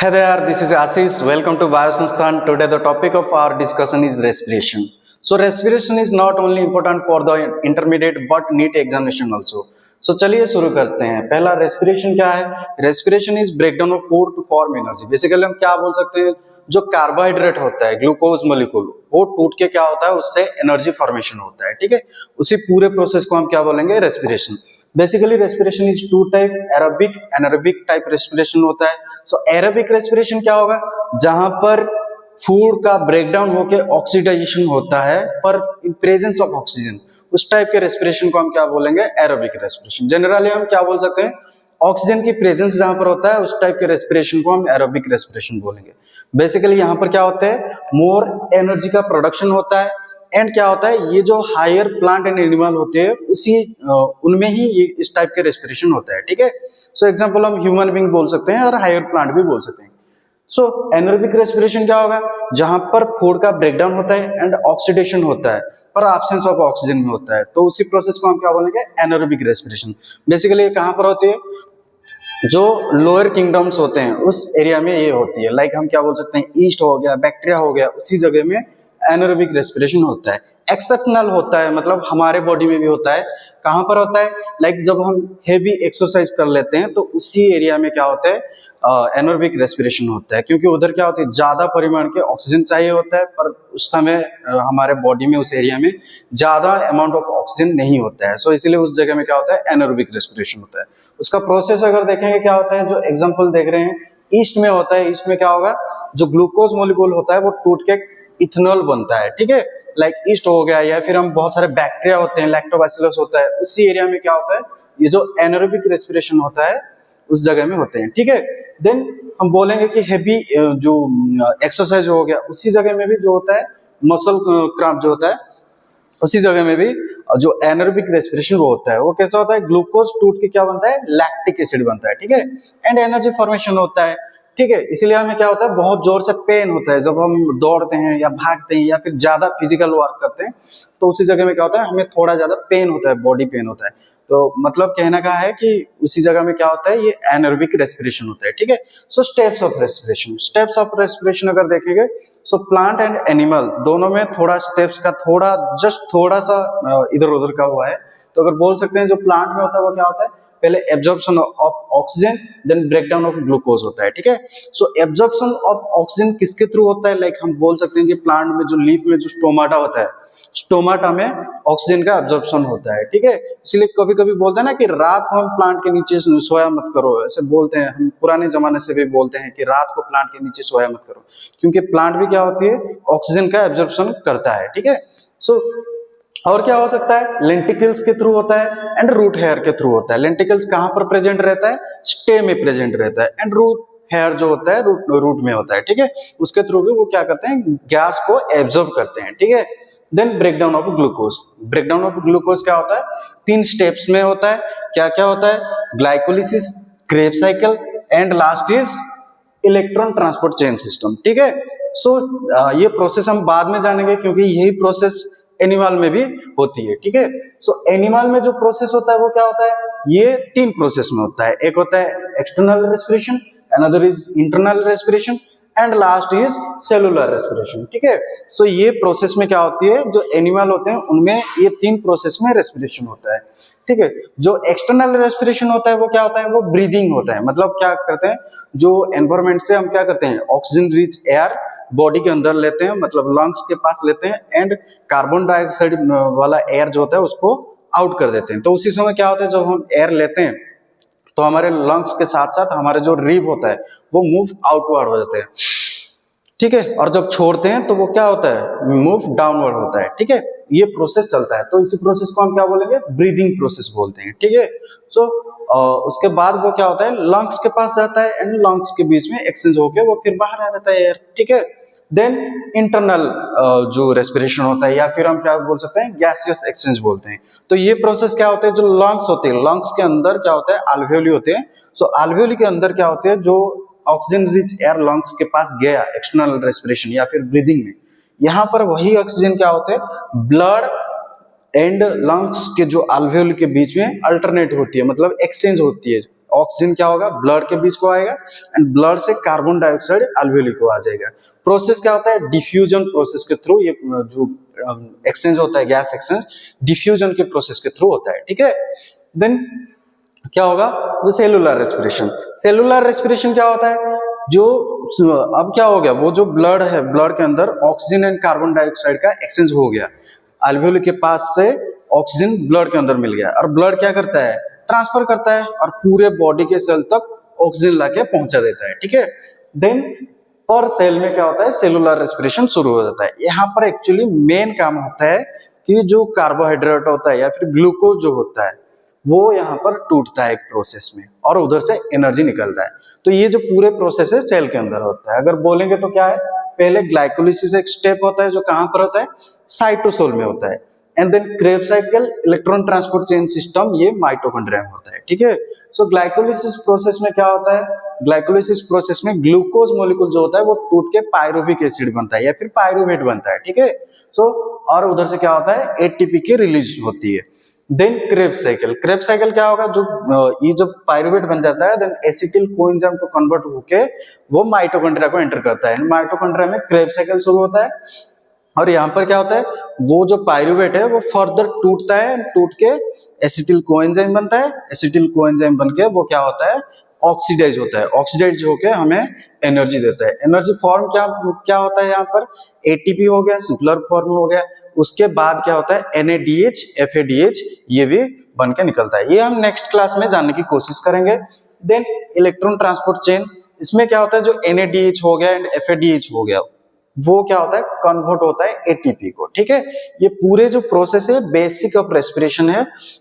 Hey there, this is Ashish. Welcome to Biosansthan. Today the topic of our discussion is respiration. So respiration is not only important for the intermediate but NEET examination also. So चलिए शुरू करते हैं. पहला respiration क्या है? Respiration is breakdown of food to form energy. Basically हम क्या बोल सकते हैं, जो कार्बोहाइड्रेट होता है ग्लूकोज मोलिक्यूल वो टूट के क्या होता है उससे एनर्जी फॉर्मेशन होता है. ठीक है, उसी पूरे प्रोसेस को हम क्या बोलेंगे, respiration. Basically respiration is two type, aerobic anaerobic type respiration होता है. सो एरोबिक रेस्पिरेशन क्या होगा, जहां पर फूड का ब्रेकडाउन होके ऑक्सीडाइजेशन होता है पर इन प्रेजेंस ऑफ ऑक्सीजन, उस टाइप के रेस्पिरेशन को हम क्या बोलेंगे, एरोबिक रेस्पिरेशन. जनरली हम क्या बोल सकते हैं, ऑक्सीजन की प्रेजेंस जहां पर होता है उस टाइप के रेस्पिरेशन को हम एरोबिक रेस्पिरेशन बोलेंगे. बेसिकली यहाँ पर क्या होता है, मोर एनर्जी का प्रोडक्शन होता है. एंड क्या होता है, ये जो हायर प्लांट एंड एनिमल होते हैं उसी उनमें ही ये इस टाइप के रेस्पिरेशन होता है. ठीक है, सो एग्जांपल हम ह्यूमन बीइंग बोल सकते हैं और हायर प्लांट भी बोल सकते हैं. सो एनारोबिक रेस्पिरेशन क्या होगा, जहां पर फूड का ब्रेकडाउन होता है एंड ऑक्सीडेशन होता है पर एब्सेंस ऑफ ऑक्सीजन में होता है, तो उसी प्रोसेस को हम क्या बोलेंगे, एनारोबिक रेस्पिरेशन. बेसिकली ये कहां पर होती है, जो लोअर किंगडम्स होते हैं उस एरिया में ये होती है. लाइक हम क्या बोल सकते हैं, ईस्ट हो गया, बैक्टीरिया हो गया, उसी जगह में एनारोबिक रेस्पिरेशन होता है. एक्सेप्शनल होता है, मतलब हमारे बॉडी में भी होता है. कहां पर होता है, लाइक जब हम हेवी एक्सरसाइज कर लेते हैं तो उसी एरिया में क्या होता है, एनारोबिक रेस्पिरेशन होता है, क्योंकि उधर क्या होता है, ज्यादा परिमाण के ऑक्सीजन चाहिए होता है पर उस समय हमारे बॉडी में उस एरिया में ज्यादा अमाउंट ऑफ ऑक्सीजन नहीं होता है. सो इसलिए उस जगह में क्या होता है, एनारोबिक रेस्पिरेशन होता है. उसका प्रोसेस अगर देखेंगे क्या होता है, जो एग्जाम्पल देख रहे हैं ईस्ट में होता है. ईस्ट में क्या होगा, जो ग्लूकोज मोलिक्यूल होता है वो टूट के इथेनॉल बनता है. ठीक है, लाइक ईस्ट हो गया, या फिर हम बहुत सारे बैक्टीरिया होते हैं, लैक्टोबैसिलस होता है, उसी एरिया में क्या होता है, ये जो एनारोबिक रेस्पिरेशन होता है उस जगह में होते हैं. ठीक है, देन हम बोलेंगे कि हेवी जो एक्सरसाइज हो गया उसी जगह में भी जो होता है मसल क्रैम्प जो होता है उसी जगह में भी जो एनारोबिक रेस्पिरेशन वो होता है. वो कैसा होता है, ग्लूकोज टूट के क्या बनता है, लैक्टिक एसिड बनता है. ठीक है, एंड एनर्जी फॉर्मेशन होता है. ठीक है, इसलिए हमें क्या होता है, बहुत जोर से पेन होता है जब हम दौड़ते हैं या भागते हैं या फिर ज्यादा फिजिकल वर्क करते हैं, तो उसी जगह में क्या होता है, हमें थोड़ा ज्यादा पेन होता है, बॉडी पेन होता है. तो मतलब कहने का है कि उसी जगह में क्या होता है, ये एनारोबिक रेस्पिरेशन होता है. ठीक है, so steps of respiration. Steps of respiration अगर देखेंगे, सो प्लांट एंड एनिमल दोनों में थोड़ा स्टेप्स का थोड़ा सा इधर उधर का हुआ है. तो अगर बोल सकते हैं, जो प्लांट में होता है वो क्या होता है, पहले absorption of oxygen then breakdown of glucose होता है. ठीक है, सो एब्जॉर्प्शन ऑफ ऑक्सीजन किसके थ्रू होता है, लाइक हम बोल सकते हैं कि प्लांट में जो लीफ में जो स्टोमाटा होता है, स्टोमाटा में ऑक्सीजन का एब्जॉर्प्शन होता है. ठीक है, इसलिए कभी कभी बोलते हैं ना कि रात को हम प्लांट के नीचे सोया मत करो, ऐसे बोलते हैं. हम पुराने जमाने से भी बोलते हैं कि रात को प्लांट के नीचे सोया मत करो, क्योंकि प्लांट भी क्या होती है, ऑक्सीजन का एब्जॉर्प्शन करता है. ठीक है, सो और क्या हो सकता है, लेंटिकल्स के थ्रू होता है एंड रूट हेयर के थ्रू होता है. लेंटिकल्स कहां पर प्रेजेंट रहता है, स्टे में प्रेजेंट रहता है, एंड रूट हेयर जो होता है रूट में होता है. ठीक है, उसके थ्रू भी वो क्या करते हैं, गैस को एब्जॉर्ब करते हैं. ठीक है, then breakdown of glucose. Breakdown of glucose क्या होता है, 3 स्टेप्स में होता है. क्या क्या होता है, glycolysis, Krebs cycle and last is electron transport chain system. ठीक है, सो ये प्रोसेस हम बाद में जानेंगे, क्योंकि यही प्रोसेस एनिमल में भी होती है. ठीक है, सो एनिमल में जो प्रोसेस होता है वो क्या होता है, ये 3 प्रोसेस में होता है. एक होता है external respiration, another is internal respiration and last is cellular respiration. ठीक है, तो ये प्रोसेस में क्या होती है, जो एनिमल होते हैं उनमें ये 3 प्रोसेस में रेस्पिरेशन होता है. ठीक है, जो एक्सटर्नल रेस्पिरेशन होता है वो क्या होता है, वो ब्रीदिंग होता है. मतलब क्या करते हैं, जो एनवायरमेंट से हम क्या करते हैं, ऑक्सीजन रिच एयर बॉडी के अंदर लेते हैं, मतलब लंग्स के पास लेते हैं, एंड कार्बन डाइऑक्साइड वाला एयर जो होता है उसको आउट कर देते हैं. तो उसी समय क्या होता है, जब हम एयर लेते हैं तो हमारे लंग्स के साथ साथ हमारे जो रिब होता है वो मूव आउटवर्ड हो जाते हैं. ठीक है, और जब छोड़ते हैं तो वो क्या होता है, मूव डाउनवर्ड होता है. ठीक है, ये प्रोसेस चलता है, तो इसी प्रोसेस को हम क्या बोलेंगे, ब्रीदिंग प्रोसेस बोलते हैं. ठीक है, सो उसके बाद वो क्या होता है, लंग्स के पास जाता है एंड लंग्स के बीच में एक्सचेंज होकर वो फिर बाहर आ जाता है एयर. ठीक है, देन इंटरनल जो रेस्पिरेशन होता है, या फिर हम क्या बोल सकते हैं, गैसियस एक्सचेंज बोलते हैं. तो ये प्रोसेस क्या होता है, जो लंग्स होते हैं, लंग्स के अंदर क्या होता है, अल्वेओली होते हैं. सो अल्वेओली के अंदर क्या होते हैं, जो ऑक्सीजन रिच एयर लंग्स के पास गया एक्सटर्नल रेस्पिरेशन या फिर ब्रीदिंग में, यहाँ पर वही ऑक्सीजन क्या होते हैं, ब्लड एंड लंग्स के जो अल्वेओली के बीच में अल्टरनेट होती है, मतलब एक्सचेंज होती है ऑक्सीजन क्या होगा, ब्लड के बीच को आएगा एंड ब्लड से कार्बन डाइऑक्साइड अल्वेओली को आ जाएगा। प्रोसेस क्या होता है, डिफ्यूजन प्रोसेस के थ्रू ये जो एक्सचेंज होता है, गैस एक्सचेंज डिफ्यूजन के प्रोसेस के थ्रू होता है, ठीक है। देन क्या होगा, जो सेलुलर रेस्पिरेशन, सेलुलर रेस्पिरेशन क्या होता है, जो अब क्या हो गया, वो जो ब्लड है, ब्लड के अंदर ऑक्सीजन एंड कार्बन डाइऑक्साइड का एक्सचेंज हो गया, अल्वेओली के पास से ऑक्सीजन ब्लड के अंदर मिल गया, और ब्लड क्या करता है, ट्रांसफर करता है और पूरे बॉडी के सेल तक ऑक्सीजन लाके पहुंचा देता है, ठीक है। देन पर सेल में क्या होता है, सेलुलर रेस्पिरेशन शुरू हो जाता है। यहाँ पर एक्चुअली मेन काम होता है कि जो कार्बोहाइड्रेट होता है या फिर ग्लूकोज जो होता है वो यहाँ पर टूटता है एक प्रोसेस में और उधर से एनर्जी निकलता है। तो ये जो पूरे प्रोसेस है सेल के अंदर होता है। अगर बोलेंगे तो क्या है, पहले ग्लाइकोलिसिस एक स्टेप होता है जो कहाँ पर होता है, साइटोसोल में होता है, and then Krebs cycle electron transport chain system ये माइटोकॉन्ड्रिया में होता है, ठीक है। सो ग्लाइकोलिसिस प्रोसेस में क्या होता है, ग्लाइकोलिसिस प्रोसेस में ग्लूकोज मॉलिक्यूल जो होता है वो टूट के पायरुविक एसिड बनता है या फिर पायरुवेट बनता है, ठीक है। सो और उधर से क्या होता है, एटीपी की रिलीज होती है। Then Krebs cycle, Krebs cycle क्या होगा, जो ये जब पायरुवेट बन जाता है देन एसिटिल कोएंजाइम को कन्वर्ट होके वो माइटोकॉन्ड्रिया को एंटर करता है। माइटोकॉन्ड्रिया में क्रेब्स साइकिल शुरू होता है और यहाँ पर क्या होता है, वो जो पायरुवेट है वो फर्दर टूटता है, टूट के एसिटिल कोएंजाइम बनता है, एसिटिल कोएंजाइम बन के वो क्या होता है, ऑक्सीडाइज होता है, ऑक्सीडाइज होके हमें एनर्जी देता है। एनर्जी फॉर्म क्या क्या होता है, यहाँ पर एटीपी हो गया, सिंपलर फॉर्म हो गया, उसके बाद क्या होता है NADH, FADH ये भी बन के निकलता है। ये हम नेक्स्ट क्लास में जानने की कोशिश करेंगे। देन इलेक्ट्रॉन ट्रांसपोर्ट चेन, इसमें क्या होता है, जो NADH हो गया एंड FADH हो गया वो क्या होता है, कन्वर्ट होता है ATP को, ठीक है। ये पूरे जो प्रोसेस है बेसिक ऑफ रेस्पिरेशन है,